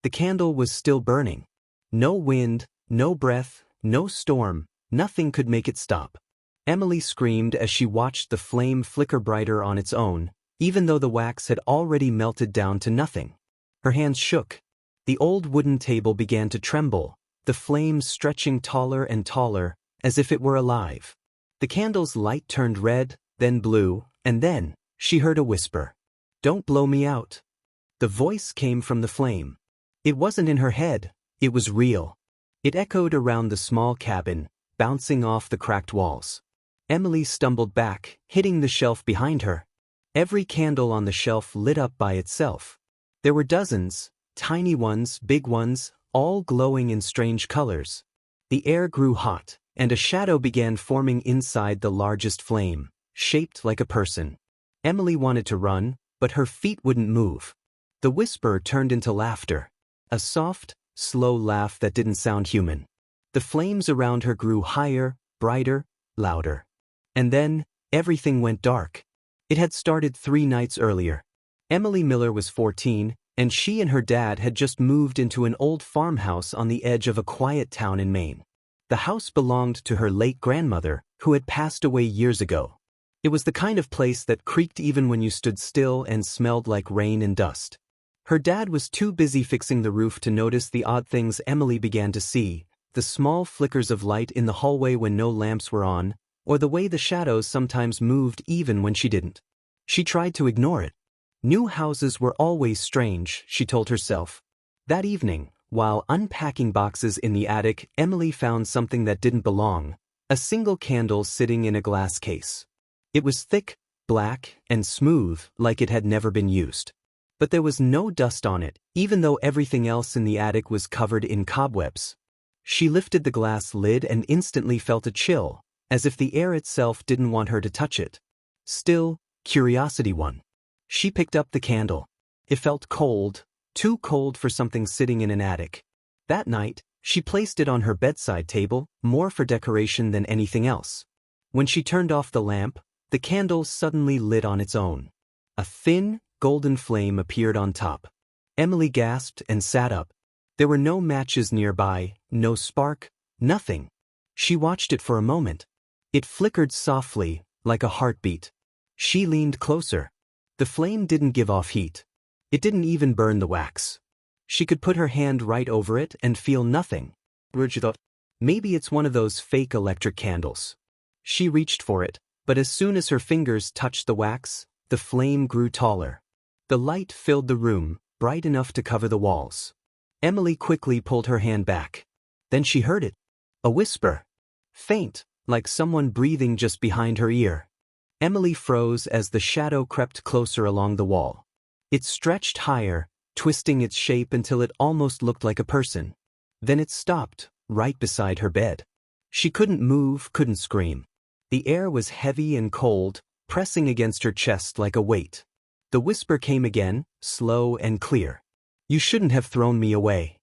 The candle was still burning. No wind, no breath, no storm, nothing could make it stop. Emily screamed as she watched the flame flicker brighter on its own, even though the wax had already melted down to nothing. Her hands shook. The old wooden table began to tremble, the flame stretching taller and taller, as if it were alive. The candle's light turned red, then blue, and then she heard a whisper. "Don't blow me out." The voice came from the flame. It wasn't in her head, it was real. It echoed around the small cabin, bouncing off the cracked walls. Emily stumbled back, hitting the shelf behind her. Every candle on the shelf lit up by itself. There were dozens, tiny ones, big ones, all glowing in strange colors. The air grew hot, and a shadow began forming inside the largest flame, shaped like a person. Emily wanted to run, but her feet wouldn't move. The whisper turned into laughter. A soft, slow laugh that didn't sound human. The flames around her grew higher, brighter, louder. And then, everything went dark. It had started 3 nights earlier. Emily Miller was 14, and she and her dad had just moved into an old farmhouse on the edge of a quiet town in Maine. The house belonged to her late grandmother, who had passed away years ago. It was the kind of place that creaked even when you stood still and smelled like rain and dust. Her dad was too busy fixing the roof to notice the odd things Emily began to see, the small flickers of light in the hallway when no lamps were on, or the way the shadows sometimes moved even when she didn't. She tried to ignore it. New houses were always strange, she told herself. That evening, while unpacking boxes in the attic, Emily found something that didn't belong, a single candle sitting in a glass case. It was thick, black, and smooth, like it had never been used. But there was no dust on it, even though everything else in the attic was covered in cobwebs. She lifted the glass lid and instantly felt a chill, as if the air itself didn't want her to touch it. Still, curiosity won. She picked up the candle. It felt cold, too cold for something sitting in an attic. That night, she placed it on her bedside table, more for decoration than anything else. When she turned off the lamp, the candle suddenly lit on its own. A thin, golden flame appeared on top. Emily gasped and sat up. There were no matches nearby, no spark, nothing. She watched it for a moment. It flickered softly, like a heartbeat. She leaned closer. The flame didn't give off heat. It didn't even burn the wax. She could put her hand right over it and feel nothing. She thought, maybe it's one of those fake electric candles. She reached for it, but as soon as her fingers touched the wax, the flame grew taller. The light filled the room, bright enough to cover the walls. Emily quickly pulled her hand back. Then she heard it. A whisper. Faint, like someone breathing just behind her ear. Emily froze as the shadow crept closer along the wall. It stretched higher, twisting its shape until it almost looked like a person. Then it stopped, right beside her bed. She couldn't move, couldn't scream. The air was heavy and cold, pressing against her chest like a weight. The whisper came again, slow and clear. "You shouldn't have thrown me away."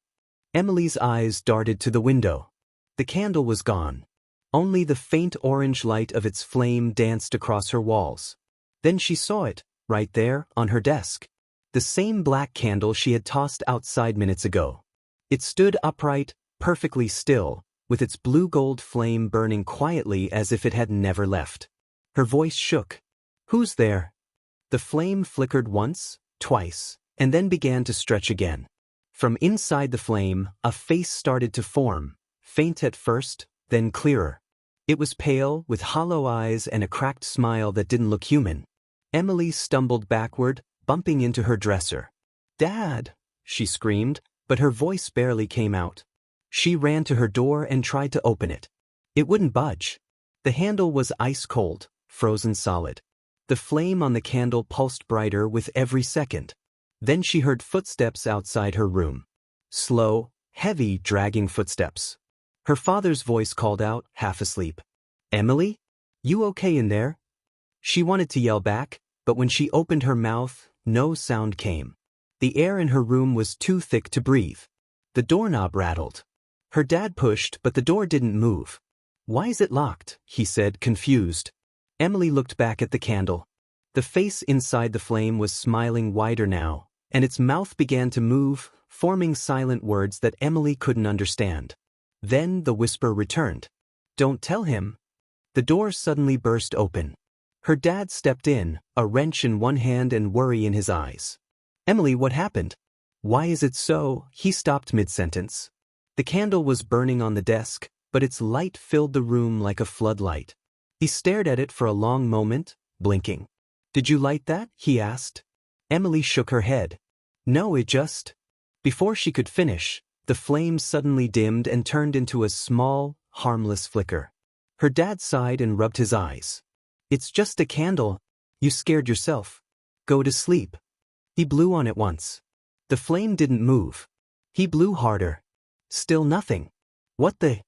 Emily's eyes darted to the window. The candle was gone. Only the faint orange light of its flame danced across her walls. Then she saw it, right there, on her desk. The same black candle she had tossed outside minutes ago. It stood upright, perfectly still, with its blue-gold flame burning quietly as if it had never left. Her voice shook. "Who's there?" The flame flickered once, twice, and then began to stretch again. From inside the flame, a face started to form, faint at first, then clearer. It was pale, with hollow eyes and a cracked smile that didn't look human. Emily stumbled backward, bumping into her dresser. "Dad!" she screamed, but her voice barely came out. She ran to her door and tried to open it. It wouldn't budge. The handle was ice cold, frozen solid. The flame on the candle pulsed brighter with every second. Then she heard footsteps outside her room. Slow, heavy, dragging footsteps. Her father's voice called out, half asleep. "Emily? You okay in there?" She wanted to yell back, but when she opened her mouth, no sound came. The air in her room was too thick to breathe. The doorknob rattled. Her dad pushed, but the door didn't move. "Why is it locked?" he said, confused. Emily looked back at the candle. The face inside the flame was smiling wider now, and its mouth began to move, forming silent words that Emily couldn't understand. Then the whisper returned. "Don't tell him." The door suddenly burst open. Her dad stepped in, a wrench in one hand and worry in his eyes. "Emily, what happened? Why is it so?" He stopped mid-sentence. The candle was burning on the desk, but its light filled the room like a floodlight. He stared at it for a long moment, blinking. "Did you light that?" he asked. Emily shook her head. "No, it just—" Before she could finish, the flame suddenly dimmed and turned into a small, harmless flicker. Her dad sighed and rubbed his eyes. "It's just a candle. You scared yourself. Go to sleep." He blew on it once. The flame didn't move. He blew harder. Still nothing. "What the—"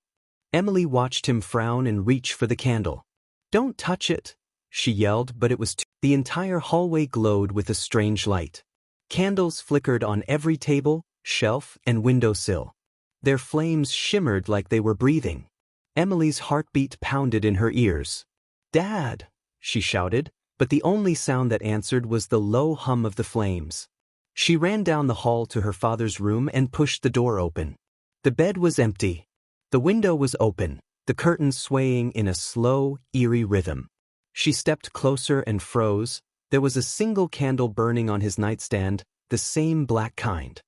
Emily watched him frown and reach for the candle. "Don't touch it," she yelled, but it was too— The entire hallway glowed with a strange light. Candles flickered on every table, shelf, and windowsill. Their flames shimmered like they were breathing. Emily's heartbeat pounded in her ears. "Dad!" she shouted, but the only sound that answered was the low hum of the flames. She ran down the hall to her father's room and pushed the door open. The bed was empty. The window was open, the curtains swaying in a slow, eerie rhythm. She stepped closer and froze. There was a single candle burning on his nightstand, the same black kind.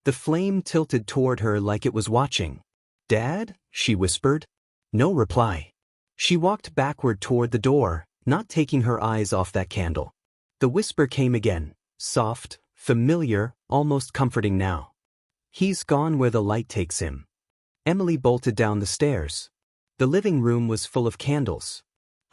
The flame tilted toward her like it was watching. "Dad?" she whispered. No reply. She walked backward toward the door, not taking her eyes off that candle. The whisper came again, soft, familiar, almost comforting now. "He's gone where the light takes him." Emily bolted down the stairs. The living room was full of candles.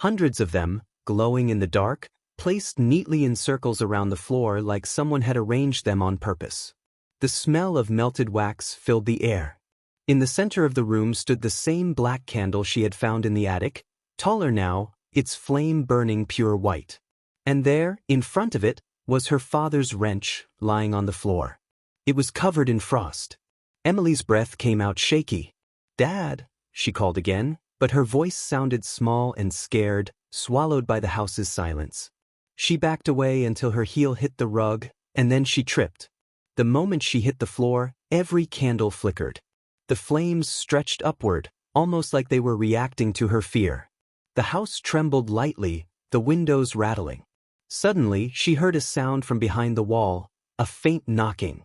Hundreds of them, glowing in the dark, placed neatly in circles around the floor like someone had arranged them on purpose. The smell of melted wax filled the air. In the center of the room stood the same black candle she had found in the attic, taller now, its flame burning pure white. And there, in front of it, was her father's wrench, lying on the floor. It was covered in frost. Emily's breath came out shaky. "Dad," she called again, but her voice sounded small and scared, swallowed by the house's silence. She backed away until her heel hit the rug, and then she tripped. The moment she hit the floor, every candle flickered. The flames stretched upward, almost like they were reacting to her fear. The house trembled lightly, the windows rattling. Suddenly, she heard a sound from behind the wall, a faint knocking.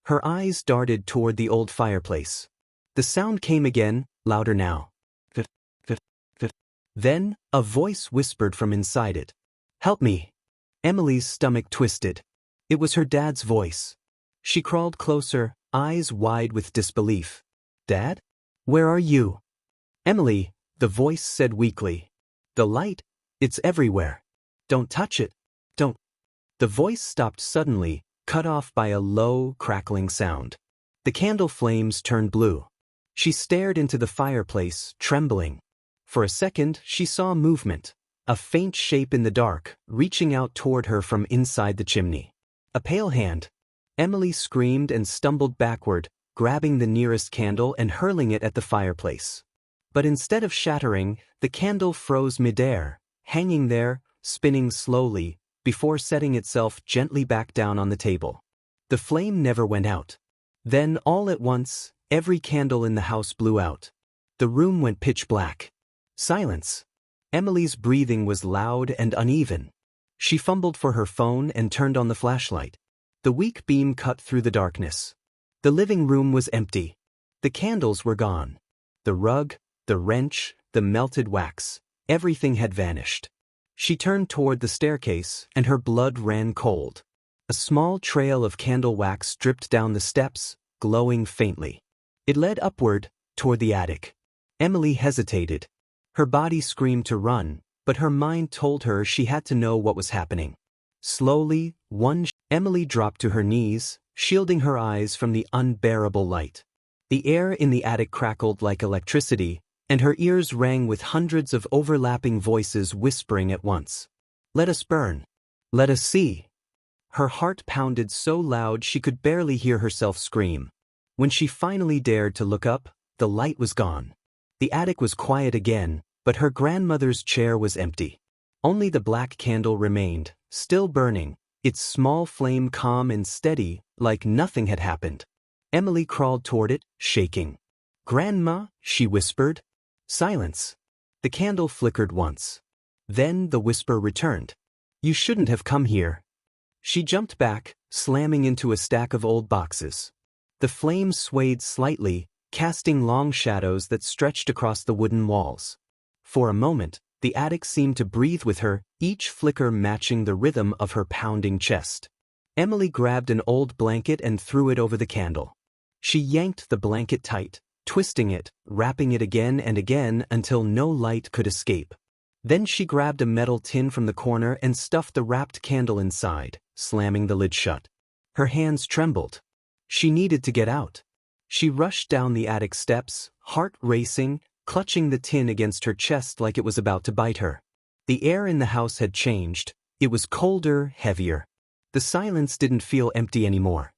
Her eyes darted toward the old fireplace. The sound came again, louder now. Then, a voice whispered from inside it. "Help me." Emily's stomach twisted. It was her dad's voice. She crawled closer, eyes wide with disbelief. "Dad? Where are you?" "Emily," the voice said weakly. "The light, it's everywhere. Don't touch it. Don't." The voice stopped suddenly, cut off by a low, crackling sound. The candle flames turned blue. She stared into the fireplace, trembling. For a second, she saw movement, a faint shape in the dark, reaching out toward her from inside the chimney. A pale hand. Emily screamed and stumbled backward, grabbing the nearest candle and hurling it at the fireplace. But instead of shattering, the candle froze midair, hanging there, spinning slowly, before setting itself gently back down on the table. The flame never went out. Then, all at once, every candle in the house blew out. The room went pitch black. Silence. Emily's breathing was loud and uneven. She fumbled for her phone and turned on the flashlight. The weak beam cut through the darkness. The living room was empty. The candles were gone. The rug, the wrench, the melted wax, everything had vanished. She turned toward the staircase, and her blood ran cold. A small trail of candle wax dripped down the steps, glowing faintly. It led upward, toward the attic. Emily hesitated. Her body screamed to run, but her mind told her she had to know what was happening. Slowly, Emily dropped to her knees, shielding her eyes from the unbearable light. The air in the attic crackled like electricity, and her ears rang with hundreds of overlapping voices whispering at once. "Let us burn. Let us see." Her heart pounded so loud she could barely hear herself scream. When she finally dared to look up, the light was gone. The attic was quiet again, but her grandmother's chair was empty. Only the black candle remained, still burning, its small flame calm and steady, like nothing had happened. Emily crawled toward it, shaking. "Grandma," she whispered. Silence. The candle flickered once. Then the whisper returned. "You shouldn't have come here." She jumped back, slamming into a stack of old boxes. The flames swayed slightly, casting long shadows that stretched across the wooden walls. For a moment, the attic seemed to breathe with her, each flicker matching the rhythm of her pounding chest. Emily grabbed an old blanket and threw it over the candle. She yanked the blanket tight, twisting it, wrapping it again and again until no light could escape. Then she grabbed a metal tin from the corner and stuffed the wrapped candle inside, slamming the lid shut. Her hands trembled. She needed to get out. She rushed down the attic steps, heart racing, clutching the tin against her chest like it was about to bite her. The air in the house had changed. It was colder, heavier. The silence didn't feel empty anymore.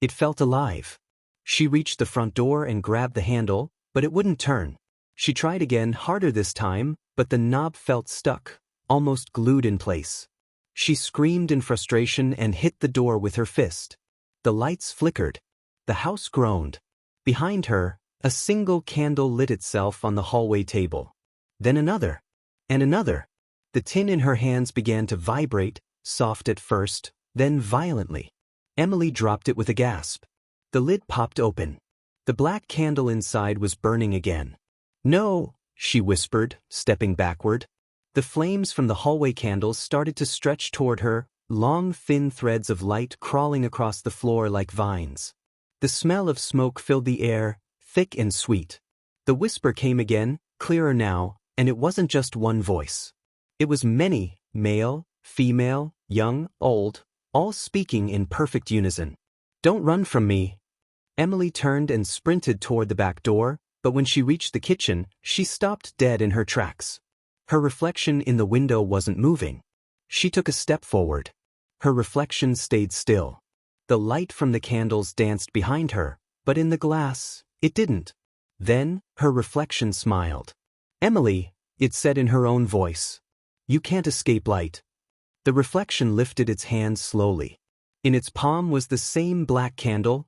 It felt alive. She reached the front door and grabbed the handle, but it wouldn't turn. She tried again, harder this time, but the knob felt stuck, almost glued in place. She screamed in frustration and hit the door with her fist. The lights flickered. The house groaned. Behind her, a single candle lit itself on the hallway table. Then another. And another. The tin in her hands began to vibrate, soft at first, then violently. Emily dropped it with a gasp. The lid popped open. The black candle inside was burning again. "No," she whispered, stepping backward. The flames from the hallway candles started to stretch toward her, long thin threads of light crawling across the floor like vines. The smell of smoke filled the air, thick and sweet. The whisper came again, clearer now, and it wasn't just one voice. It was many, male, female, young, old, all speaking in perfect unison. "Don't run from me." Emily turned and sprinted toward the back door, but when she reached the kitchen, she stopped dead in her tracks. Her reflection in the window wasn't moving. She took a step forward. Her reflection stayed still. The light from the candles danced behind her, but in the glass, it didn't. Then, her reflection smiled. "Emily," it said in her own voice. "You can't escape light." The reflection lifted its hand slowly. In its palm was the same black candle,